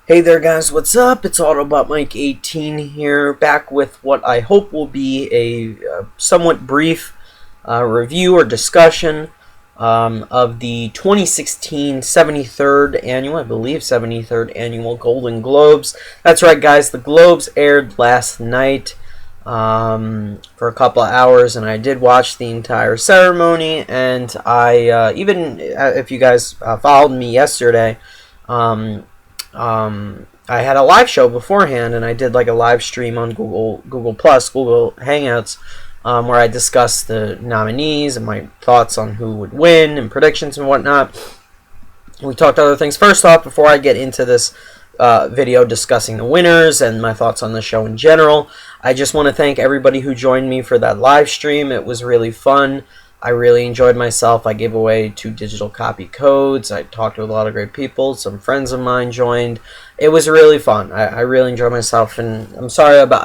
Hey there guys, what's up? It's Autobot Mike 18 here, back with what I hope will be a somewhat brief review or discussion of the 2016 73rd annual, I believe 73rd annual Golden Globes. That's right guys, the Globes aired last night for a couple of hours, and I did watch the entire ceremony, and I, even if you guys followed me yesterday, I had a live show beforehand, and I did like a live stream on Google Plus, Google Hangouts, where I discussed the nominees and my thoughts on who would win and predictions and whatnot. We talked other things. First off, before I get into this video discussing the winners and my thoughts on the show in general, I just want to thank everybody who joined me for that live stream. It was really fun. I really enjoyed myself. I gave away 2 digital copy codes. I talked to a lot of great people. Some friends of mine joined. It was really fun. I really enjoyed myself, and I'm sorry about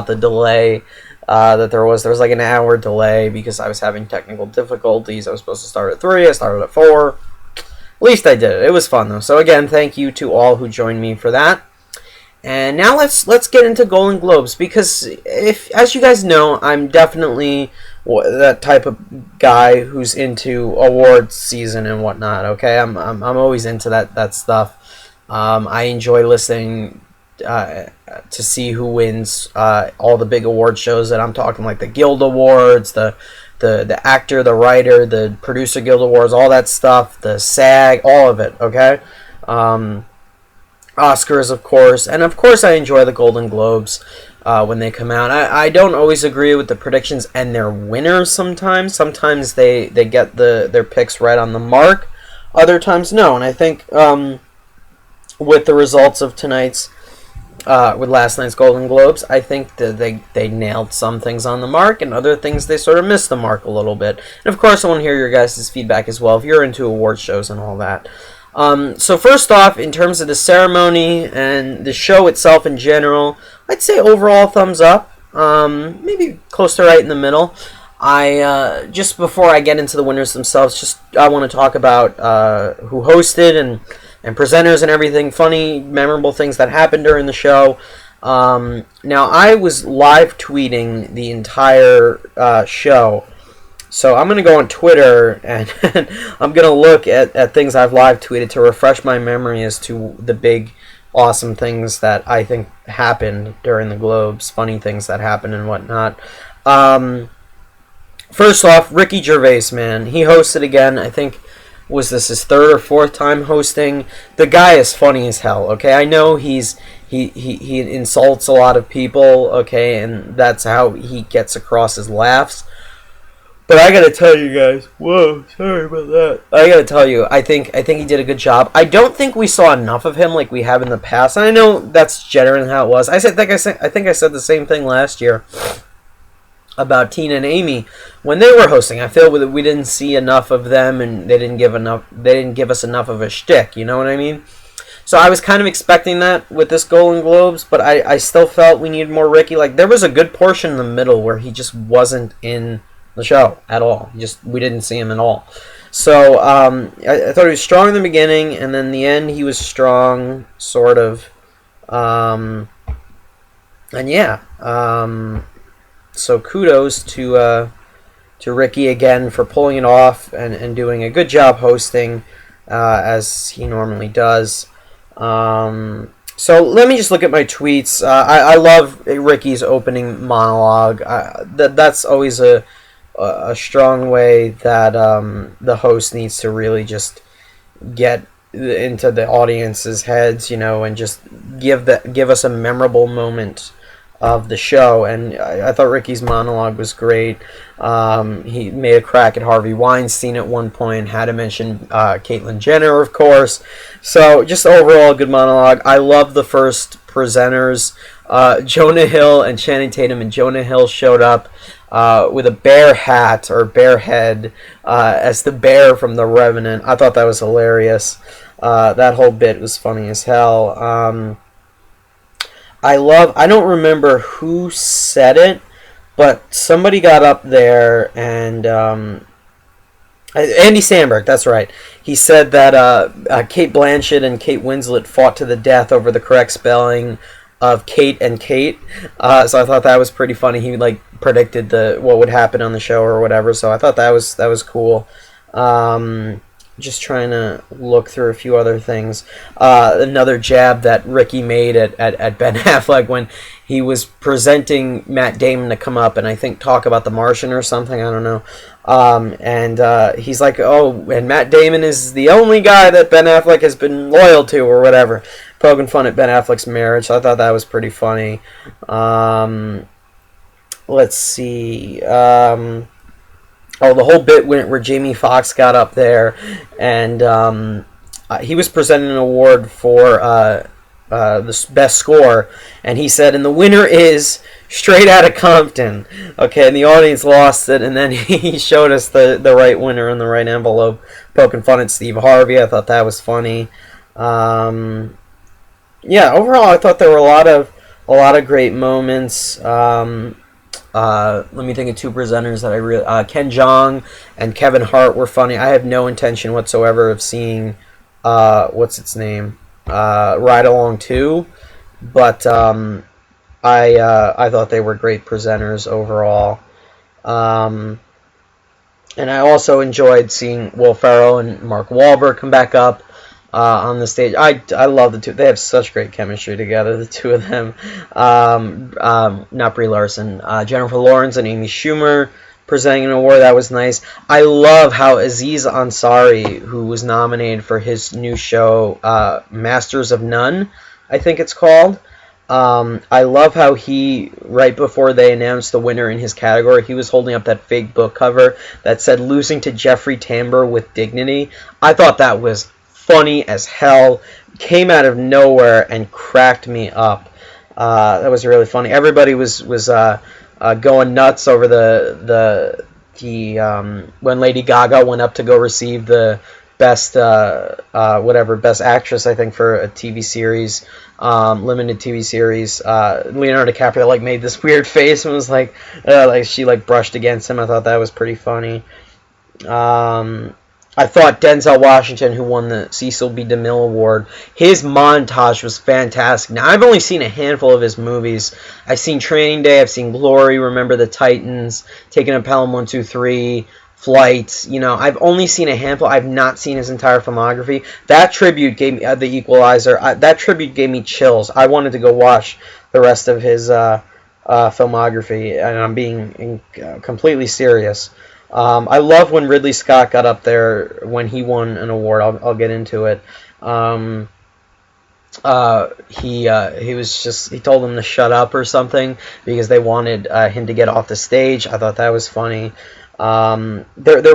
the delay that there was. There was like an hour delay because I was having technical difficulties. I was supposed to start at 3. I started at 4. At least I did it. It was fun though. So again, thank you to all who joined me for that. And now let's get into Golden Globes, because as you guys know, I'm definitely that type of guy who's into awards season and whatnot. Okay, I'm always into that stuff. I enjoy listening to see who wins all the big award shows that I'm talking, like the Guild Awards, the actor, the writer, the producer Guild Awards, all that stuff, the SAG, all of it. Okay. Oscars, of course, and of course I enjoy the Golden Globes when they come out. I don't always agree with the predictions and their winners sometimes. Sometimes they get their picks right on the mark. Other times, no. And I think with the results of with last night's Golden Globes, I think that they nailed some things on the mark, and other things they sort of missed the mark a little bit. And of course, I want to hear your guys' feedback as well, if you're into award shows and all that. So first off, in terms of the ceremony and the show itself in general, I'd say overall thumbs up. Maybe close to right in the middle. Just before I get into the winners themselves, I want to talk about who hosted and presenters and everything, funny, memorable things that happened during the show. Now, I was live tweeting the entire show. So I'm going to go on Twitter, and I'm going to look at things I've live tweeted to refresh my memory as to the big, awesome things that I think happened during the Globes, funny things that happened and whatnot. First off, Ricky Gervais, man. He hosted again. I think, was this his 3rd or 4th time hosting? The guy is funny as hell, okay? I know he insults a lot of people, okay, and that's how he gets across his laughs. But I gotta tell you guys, whoa, sorry about that. I gotta tell you, I think he did a good job. I don't think we saw enough of him like we have in the past. And I know that's generally how it was. I think I said the same thing last year about Tina and Amy when they were hosting. I feel that we didn't see enough of them, and they didn't give us enough of a shtick. You know what I mean? So I was kind of expecting that with this Golden Globes, but I still felt we needed more Ricky. Like, there was a good portion in the middle where he just wasn't in the show at all. We didn't see him at all. So I thought he was strong in the beginning, and then the end he was strong, sort of. And yeah. So kudos to Ricky again for pulling it off and doing a good job hosting, as he normally does. So let me just look at my tweets. I love Ricky's opening monologue. That's always a strong way that the host needs to really just get into the audience's heads, and just give us a memorable moment of the show. And I thought Ricky's monologue was great. He made a crack at Harvey Weinstein at one point, had to mention Caitlyn Jenner, of course. So just overall a good monologue. I love the first presenters. Jonah Hill and Channing Tatum, and Jonah Hill showed up with a bear hat or bear head as the bear from the Revenant. I thought that was hilarious. That whole bit was funny as hell. I don't remember who said it, but somebody got up there and Andy Samberg, that's right. He said that Kate Blanchett and Kate Winslet fought to the death over the correct spelling of Kate and Kate. So I thought that was pretty funny. He like predicted what would happen on the show or whatever. So I thought that was cool. Just trying to look through a few other things. Another jab that Ricky made at Ben Affleck when he was presenting Matt Damon to come up and I think talk about The Martian or something. I don't know. And he's like, oh, and Matt Damon is the only guy that Ben Affleck has been loyal to or whatever. Poking fun at Ben Affleck's marriage. So I thought that was pretty funny. Let's see. Oh, the whole bit where Jamie Foxx got up there, and he was presenting an award for the best score, and he said, and the winner is Straight Outta Compton. Okay, and the audience lost it, and then he showed us the right winner in the right envelope, poking fun at Steve Harvey. I thought that was funny. Yeah, overall, I thought there were a lot of great moments. Let me think of two presenters that I really... Ken Jeong and Kevin Hart were funny. I have no intention whatsoever of seeing... what's its name? Ride Along 2. But I thought they were great presenters overall. And I also enjoyed seeing Will Ferrell and Mark Wahlberg come back up on the stage. I love the two. They have such great chemistry together, the two of them. Not Brie Larson. Jennifer Lawrence and Amy Schumer presenting an award. That was nice. I love how Aziz Ansari, who was nominated for his new show, Masters of None, I think it's called. I love how he, right before they announced the winner in his category, he was holding up that fake book cover that said losing to Jeffrey Tambor with dignity. I thought that was funny as hell, came out of nowhere and cracked me up. That was really funny. Everybody was going nuts over the when Lady Gaga went up to go receive the best best actress, I think, for a TV series, limited TV series. Leonardo DiCaprio like made this weird face and was like she like brushed against him. I thought that was pretty funny. I thought Denzel Washington, who won the Cecil B. DeMille Award, his montage was fantastic. Now, I've only seen a handful of his movies. I've seen Training Day, I've seen Glory, Remember the Titans, Taking a Pelham 123, Flight. You know, I've only seen a handful. I've not seen his entire filmography. That tribute gave me, The Equalizer, that tribute gave me chills. I wanted to go watch the rest of his filmography, and I'm being completely serious. I love when Ridley Scott got up there when he won an award. I'll get into it. He told them to shut up or something because they wanted him to get off the stage. I thought that was funny. There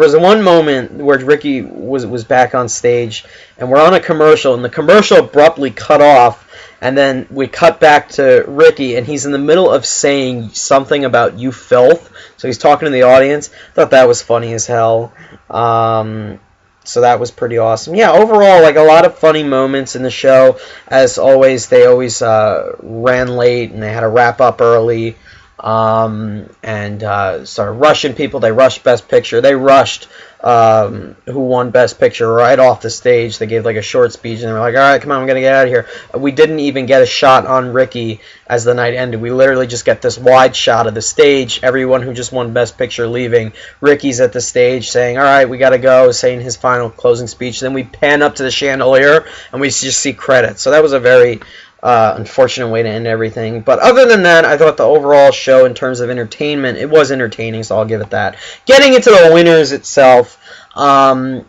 was one moment where Ricky was back on stage and we're on a commercial, and the commercial abruptly cut off. And then we cut back to Ricky, and he's in the middle of saying something about "you filth." So he's talking to the audience. I thought that was funny as hell. So that was pretty awesome. Yeah, overall, like a lot of funny moments in the show. As always, they always ran late, and they had to wrap up early. And started rushing people. They rushed Best Picture. They rushed who won Best Picture right off the stage. They gave like a short speech, and they were like, all right, come on, I'm going to get out of here. We didn't even get a shot on Ricky as the night ended. We literally just get this wide shot of the stage, everyone who just won Best Picture leaving. Ricky's at the stage saying, all right, we got to go, saying his final closing speech. Then we pan up to the chandelier, and we just see credits. So that was a very unfortunate way to end everything. But other than that, I thought the overall show, in terms of entertainment, it was entertaining, so I'll give it that. Getting into the winners itself, I'm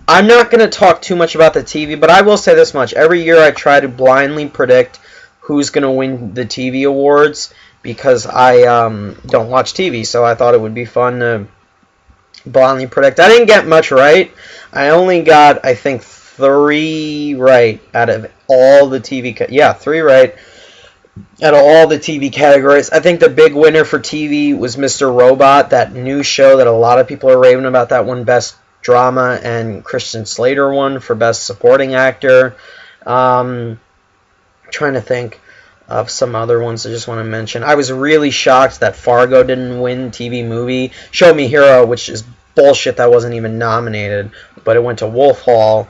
not going to talk too much about the TV, but I will say this much. Every year I try to blindly predict who's going to win the TV awards because I don't watch TV, so I thought it would be fun to blindly predict. I didn't get much right. I only got, I think, 3 right out of all the TV... 3 right out of all the TV categories. I think the big winner for TV was Mr. Robot, that new show that a lot of people are raving about. That won Best Drama, and Christian Slater won for Best Supporting Actor. Trying to think of some other ones I just want to mention. I was really shocked that Fargo didn't win TV movie. Show Me Hero, which is bullshit that wasn't even nominated, but it went to Wolf Hall.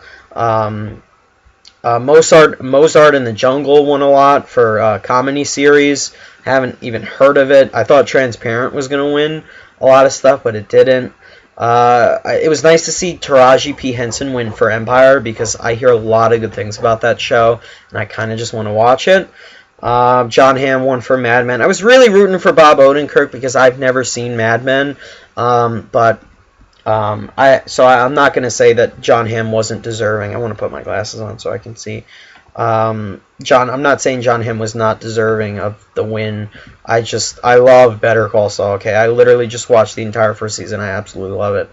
Mozart in the Jungle won a lot for comedy series. Haven't even heard of it. I thought Transparent was going to win a lot of stuff, but it didn't. It was nice to see Taraji P. Henson win for Empire because I hear a lot of good things about that show, and I kind of just want to watch it. John Hamm won for Mad Men. I was really rooting for Bob Odenkirk because I've never seen Mad Men, but I'm not going to say that John Hamm wasn't deserving. I want to put my glasses on so I can see. I'm not saying John Hamm was not deserving of the win. I love Better Call Saul. Okay, I literally just watched the entire first season. I absolutely love it.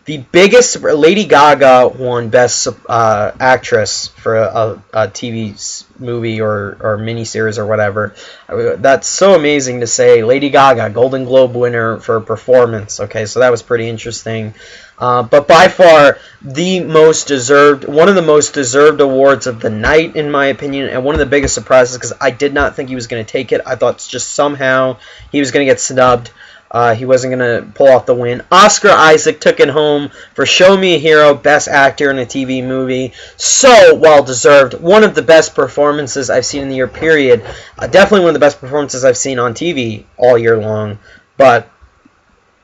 The biggest, Lady Gaga won Best Actress for a TV movie or miniseries or whatever. That's so amazing to say. Lady Gaga, Golden Globe winner for a performance. Okay, so that was pretty interesting. But by far, one of the most deserved awards of the night, in my opinion, and one of the biggest surprises, because I did not think he was going to take it. I thought just somehow he was going to get snubbed. He wasn't going to pull off the win. Oscar Isaac took it home for Show Me a Hero, Best Actor in a TV Movie. So well-deserved. One of the best performances I've seen in the year, period. Definitely one of the best performances I've seen on TV all year long. But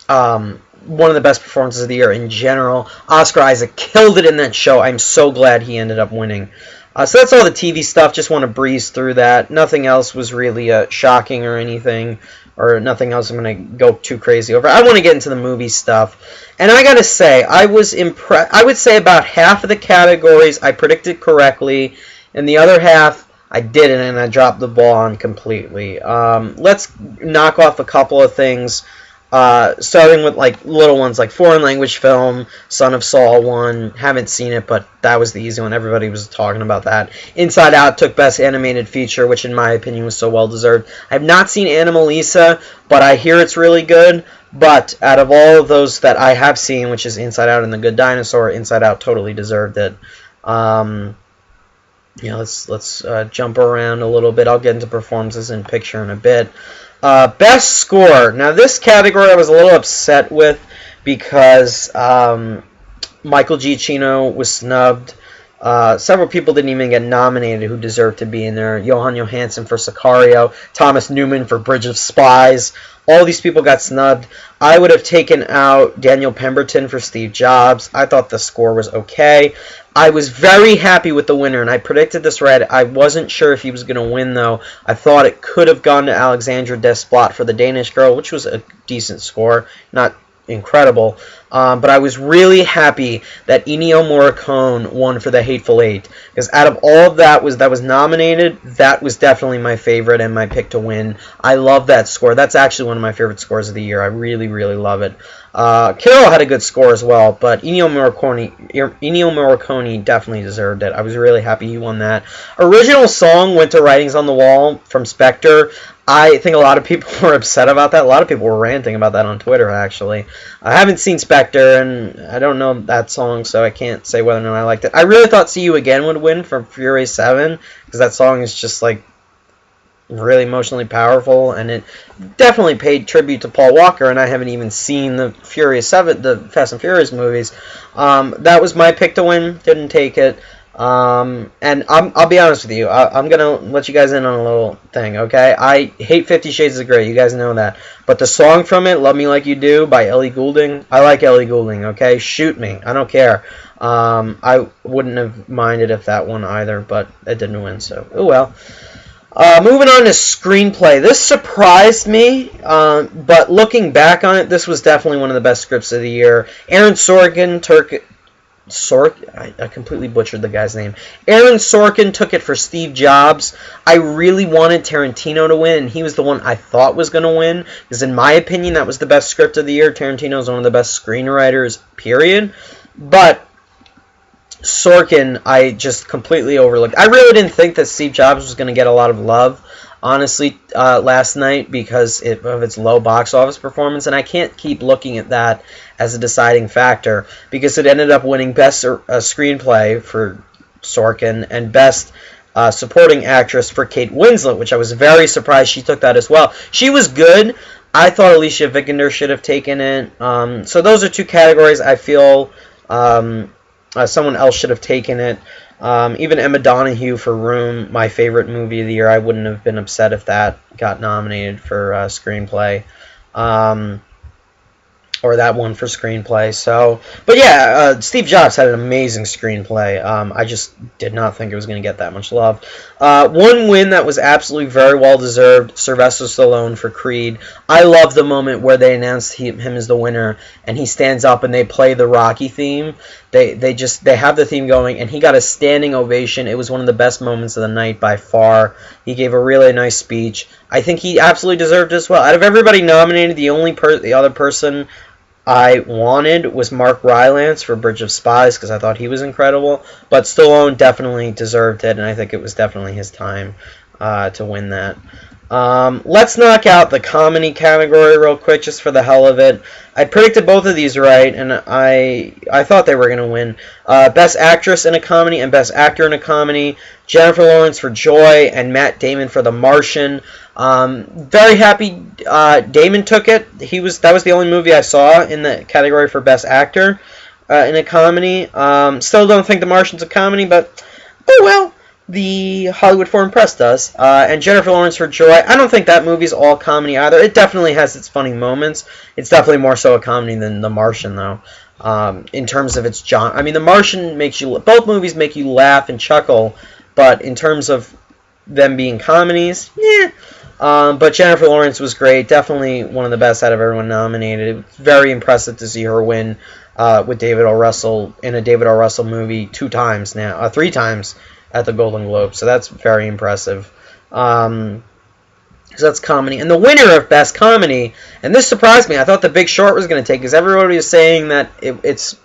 one of the best performances of the year in general. Oscar Isaac killed it in that show. I'm so glad he ended up winning. So that's all the TV stuff. Just want to breeze through that. Nothing else was really shocking or anything. Or nothing else I'm going to go too crazy over. I want to get into the movie stuff. And I got to say, I was impressed. I would say about half of the categories I predicted correctly. And the other half, I didn't, and I dropped the ball on completely. Let's knock off a couple of things. Starting with like little ones like foreign language film, Son of Saul won. Haven't seen it, but that was the easy one. Everybody was talking about that. Inside Out took Best Animated Feature, which in my opinion was so well deserved. I have not seen Anomalisa, but I hear it's really good. But out of all of those that I have seen, which is Inside Out and The Good Dinosaur, Inside Out totally deserved it. Let's jump around a little bit. I'll get into performances and picture in a bit. Best Score. Now, this category I was a little upset with because Michael Giacchino was snubbed. Several people didn't even get nominated who deserved to be in there. Johan Johansson for Sicario, Thomas Newman for Bridge of Spies. All these people got snubbed. I would have taken out Daniel Pemberton for Steve Jobs. I thought the score was okay. I was very happy with the winner, and I predicted this right. I wasn't sure if he was going to win, though. I thought it could have gone to Alexandra Desplat for The Danish Girl, which was a decent score. Not incredible. But I was really happy that Ennio Morricone won for The Hateful Eight. Because out of all of that was nominated, that was definitely my favorite and my pick to win. I love that score. That's actually one of my favorite scores of the year. I really, really love it. Carol had a good score as well, but Ennio Morricone definitely deserved it. I was really happy he won that. Original song went to Writings on the Wall from Spectre. I think a lot of people were upset about that. A lot of people were ranting about that on Twitter, actually. I haven't seen Spectre, and I don't know that song, so I can't say whether or not I liked it. I really thought See You Again would win from Fury 7, because that song is just, like, really emotionally powerful, and it definitely paid tribute to Paul Walker, and I haven't even seen the Fast and Furious movies. That was my pick to win. Didn't take it. And I'll be honest with you. I'm going to let you guys in on a little thing, okay? I hate 50 Shades of Grey. You guys know that. But the song from it, Love Me Like You Do, by Ellie Goulding, I like Ellie Goulding, okay? Shoot me. I don't care. I wouldn't have minded if that won either, but it didn't win, so oh well. Moving on to screenplay. This surprised me, but looking back on it, this was definitely one of the best scripts of the year. Aaron Sorkin I completely butchered the guy's name. Aaron Sorkin took it for Steve Jobs. I really wanted Tarantino to win, and he was the one I thought was going to win, because in my opinion, that was the best script of the year. Tarantino is one of the best screenwriters, period. But Sorkin, I just completely overlooked. I really didn't think that Steve Jobs was going to get a lot of love, honestly, last night because of its low box office performance, and I can't keep looking at that as a deciding factor because it ended up winning Best Screenplay for Sorkin and Best Supporting Actress for Kate Winslet, which I was very surprised she took that as well. She was good. I thought Alicia Vikander should have taken it. So those are two categories I feel someone else should have taken it. Even Emma Donoghue for Room, my favorite movie of the year. I wouldn't have been upset if that got nominated for screenplay. Or that one for screenplay. So, but yeah, Steve Jobs had an amazing screenplay. I just did not think it was going to get that much love. One win that was absolutely very well deserved, Sylvester Stallone for Creed. I love the moment where they announced him as the winner, and he stands up and they play the Rocky theme. They have the theme going, and he got a standing ovation. It was one of the best moments of the night by far. He gave a really nice speech. I think he absolutely deserved it as well. Out of everybody nominated, the other person I wanted was Mark Rylance for Bridge of Spies because I thought he was incredible. But Stallone definitely deserved it, and I think it was definitely his time to win that. Let's knock out the comedy category real quick just for the hell of it. I predicted both of these right, and I thought they were going to win. Best Actress in a Comedy and Best Actor in a Comedy. Jennifer Lawrence for Joy and Matt Damon for The Martian. Very happy Damon took it. That was the only movie I saw in the category for Best Actor in a Comedy. Still don't think The Martian's a comedy, but oh well. The Hollywood Foreign Press does. And Jennifer Lawrence for Joy. I don't think that movie's all comedy either. It definitely has its funny moments. It's definitely more so a comedy than The Martian, though. In terms of its genre. I mean, The Martian both movies make you laugh and chuckle, but in terms of them being comedies, yeah. But Jennifer Lawrence was great. Definitely one of the best out of everyone nominated. It was very impressive to see her win with David O. Russell in a David O. Russell movie 3 times at the Golden Globe. So that's very impressive. So that's comedy. And the winner of Best Comedy, and this surprised me. I thought The Big Short was going to take, because everybody was saying that it's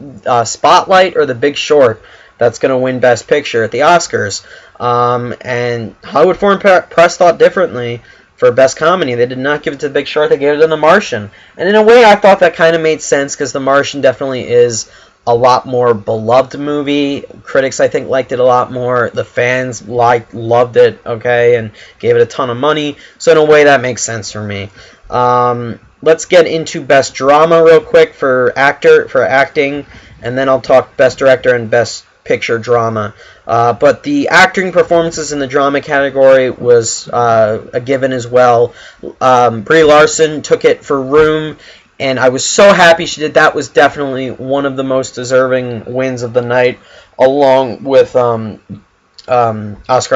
Spotlight or The Big Short that's going to win Best Picture at the Oscars. And Hollywood Foreign Press thought differently for Best Comedy. They did not give it to The Big Short. They gave it to The Martian. And in a way, I thought that kind of made sense, because The Martian definitely is a lot more beloved movie. Critics, I think, liked it a lot more. The fans loved it, okay, and gave it a ton of money. So in a way, that makes sense for me. Let's get into Best Drama real quick for acting, and then I'll talk Best Director and Best Picture Drama. But the acting performances in the drama category was a given as well. Brie Larson took it for Room, and I was so happy she did. That was definitely one of the most deserving wins of the night, along with Oscar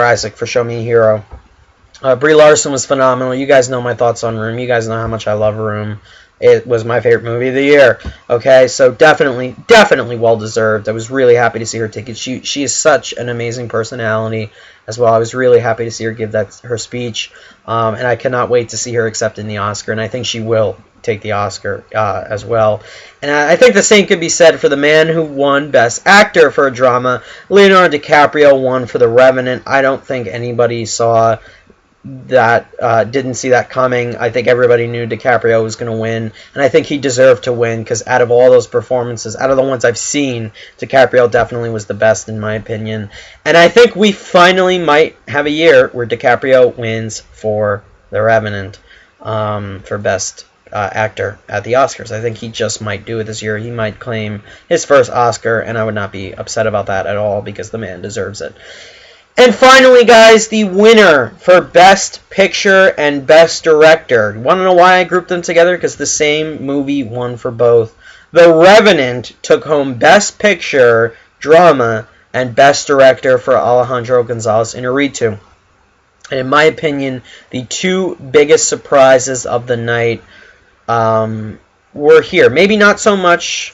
Isaac for Show Me a Hero. Brie Larson was phenomenal. You guys know my thoughts on Room. You guys know how much I love Room. It was my favorite movie of the year. Okay, so definitely well deserved. I was really happy to see her take it. She is such an amazing personality as well. I was really happy to see her give her speech, and I cannot wait to see her accepting the Oscar. And I think she will take the Oscar as well. And I think the same could be said for the man who won Best Actor for a Drama. Leonardo DiCaprio won for The Revenant. I don't think anybody saw that, didn't see that coming. I think everybody knew DiCaprio was going to win, and I think he deserved to win, because out of all those performances, out of the ones I've seen, DiCaprio definitely was the best in my opinion. And I think we finally might have a year where DiCaprio wins for The Revenant for Best Actor at the Oscars. I think he just might do it this year. He might claim his first Oscar, and I would not be upset about that at all, because the man deserves it. And finally, guys, the winner for Best Picture and Best Director. You want to know why I grouped them together? Because the same movie won for both. The Revenant took home Best Picture, Drama, and Best Director for Alejandro González Iñárritu. And in my opinion, the two biggest surprises of the night were here. Maybe not so much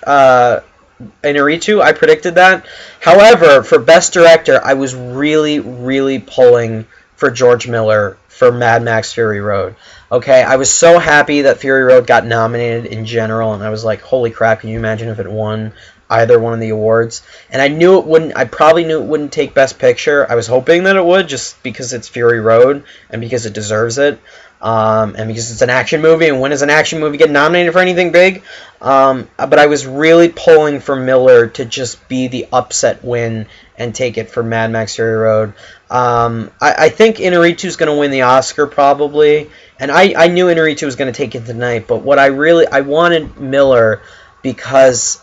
Iñárritu, I predicted that. However, for Best Director, I was really pulling for George Miller for Mad Max Fury Road. Okay, I was so happy that Fury Road got nominated in general, and I was like, holy crap, can you imagine if it won either one of the awards? And I probably knew it wouldn't take Best Picture. I was hoping that it would, just because it's Fury Road, and because it deserves it. and because it's an action movie, and when does an action movie get nominated for anything big? But I was really pulling for Miller to just be the upset win and take it for Mad Max Fury Road. I think Inarritu's going to win the Oscar probably, and I knew Inarritu was going to take it tonight, but I wanted Miller because,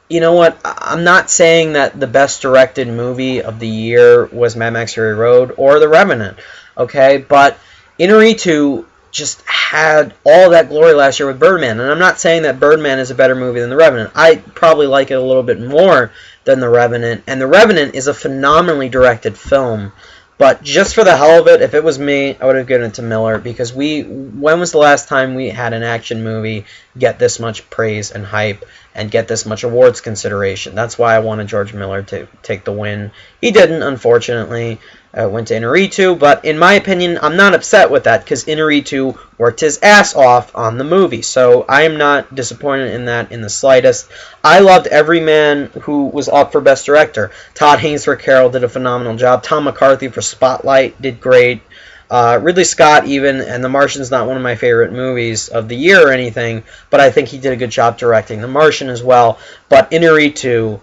you know what, I'm not saying that the best directed movie of the year was Mad Max Fury Road or The Revenant, okay, but Inarritu just had all that glory last year with Birdman, and I'm not saying that Birdman is a better movie than The Revenant. I probably like it a little bit more than The Revenant, and The Revenant is a phenomenally directed film, but just for the hell of it, if it was me, I would have given it to Miller, because when was the last time we had an action movie get this much praise and hype and get this much awards consideration? That's why I wanted George Miller to take the win. He didn't, unfortunately. Went to Inarritu, but in my opinion, I'm not upset with that because Inarritu worked his ass off on the movie, so I am not disappointed in that in the slightest. I loved every man who was up for Best Director. Todd Haynes for Carol did a phenomenal job. Tom McCarthy for Spotlight did great. Ridley Scott even, and The Martian's not one of my favorite movies of the year or anything, but I think he did a good job directing The Martian as well. But Inarritu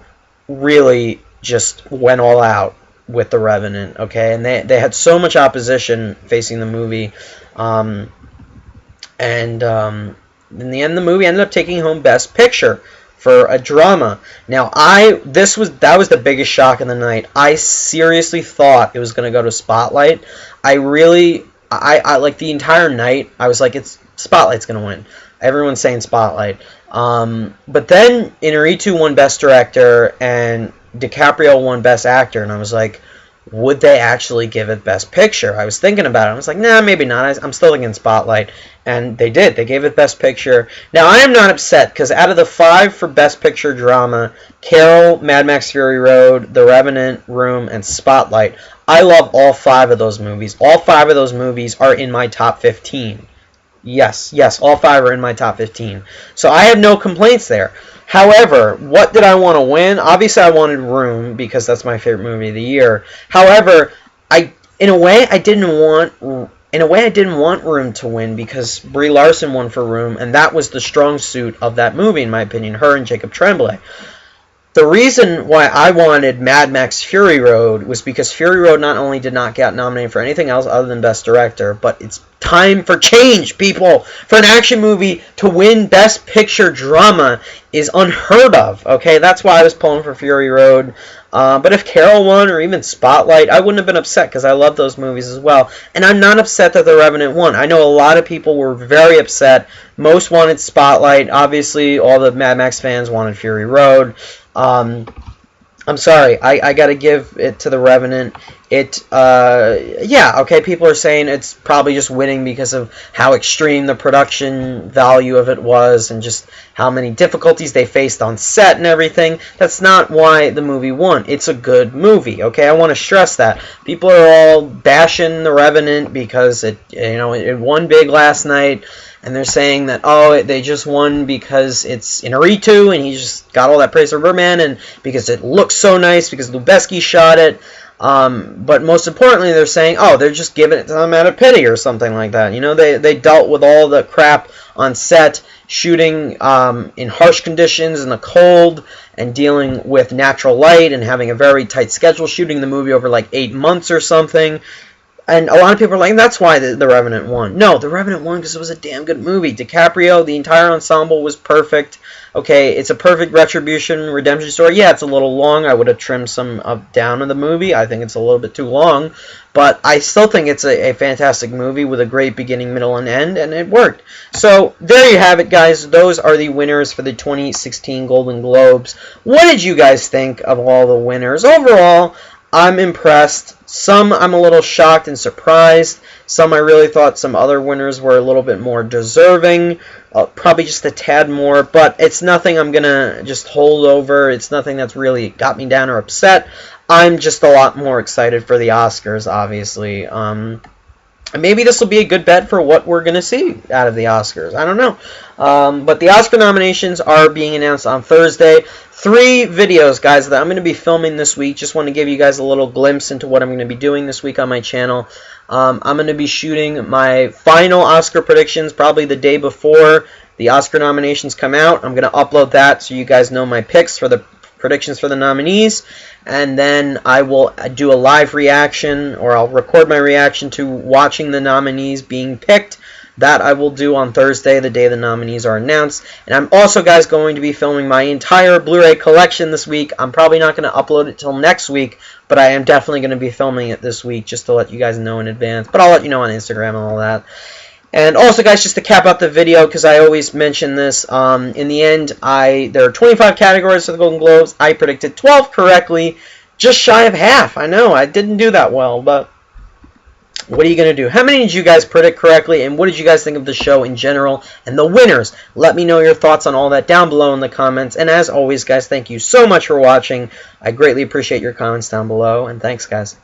really just went all out with The Revenant, okay, and they had so much opposition facing the movie, and in the end, the movie ended up taking home Best Picture for a drama. Now, that was the biggest shock of the night. I seriously thought it was going to go to Spotlight. I like the entire night. I was like, it's Spotlight's going to win. Everyone's saying Spotlight, but then Inarritu won Best Director and DiCaprio won Best Actor, and I was like, would they actually give it Best Picture? I was thinking about it. I was like, nah, maybe not. I'm still thinking Spotlight. And they did. They gave it Best Picture. Now, I am not upset, because out of the 5 for Best Picture Drama, Carol, Mad Max Fury Road, The Revenant, Room, and Spotlight, I love all 5 of those movies. All 5 of those movies are in my top 15. Yes, all 5 are in my top 15. So I have no complaints there. However, what did I want to win? Obviously, I wanted Room because that's my favorite movie of the year. However, in a way I didn't want Room to win because Brie Larson won for Room, and that was the strong suit of that movie, in my opinion. Her and Jacob Tremblay. The reason why I wanted Mad Max Fury Road was because Fury Road not only did not get nominated for anything else other than Best Director, but it's time for change, people. For an action movie to win Best Picture Drama is unheard of, okay? That's why I was pulling for Fury Road. But if Carol won or even Spotlight, I wouldn't have been upset because I love those movies as well. And I'm not upset that The Revenant won. I know a lot of people were very upset. Most wanted Spotlight. Obviously, all the Mad Max fans wanted Fury Road. I'm sorry, I gotta give it to The Revenant. People are saying it's probably just winning because of how extreme the production value of it was and just how many difficulties they faced on set and everything. That's not why the movie won. It's a good movie, okay? I want to stress that. People are all bashing The Revenant because it won big last night. And they're saying that, they just won because it's Inarritu, and he just got all that praise for Birdman, and because it looks so nice, because Lubeski shot it. But most importantly, they're saying, they're just giving it to them out of pity or something like that. You know, they dealt with all the crap on set, shooting in harsh conditions in the cold, and dealing with natural light, and having a very tight schedule, shooting the movie over like 8 months or something. And a lot of people are like, that's why the Revenant won. No, The Revenant won because it was a damn good movie. DiCaprio, the entire ensemble was perfect. Okay, it's a perfect retribution, redemption story. Yeah, it's a little long. I would have trimmed some down in the movie. I think it's a little bit too long. But I still think it's a fantastic movie with a great beginning, middle, and end, and it worked. So, there you have it, guys. Those are the winners for the 2016 Golden Globes. What did you guys think of all the winners? Overall, I'm impressed. Some I'm a little shocked and surprised. Some I really thought some other winners were a little bit more deserving. Probably just a tad more. But it's nothing I'm going to just hold over. It's nothing that's really got me down or upset. I'm just a lot more excited for the Oscars, obviously. maybe this will be a good bet for what we're going to see out of the Oscars. I don't know. But the Oscar nominations are being announced on Thursday. 3 videos, guys, that I'm going to be filming this week. Just want to give you guys a little glimpse into what I'm going to be doing this week on my channel. I'm going to be shooting my final Oscar predictions probably the day before the Oscar nominations come out. I'm going to upload that so you guys know my picks for the predictions for the nominees, and then I will do a live reaction, or I'll record my reaction to watching the nominees being picked. That I will do on Thursday, the day the nominees are announced. And I'm also, guys, going to be filming my entire Blu-ray collection this week. I'm probably not going to upload it till next week, but I am definitely going to be filming it this week just to let you guys know in advance. But I'll let you know on Instagram and all that. And also, guys, just to cap out the video, because I always mention this, in the end, there are 25 categories for the Golden Globes. I predicted 12 correctly, just shy of half. I know, I didn't do that well, but what are you going to do? How many did you guys predict correctly, and what did you guys think of the show in general and the winners? Let me know your thoughts on all that down below in the comments. And as always, guys, thank you so much for watching. I greatly appreciate your comments down below, and thanks, guys.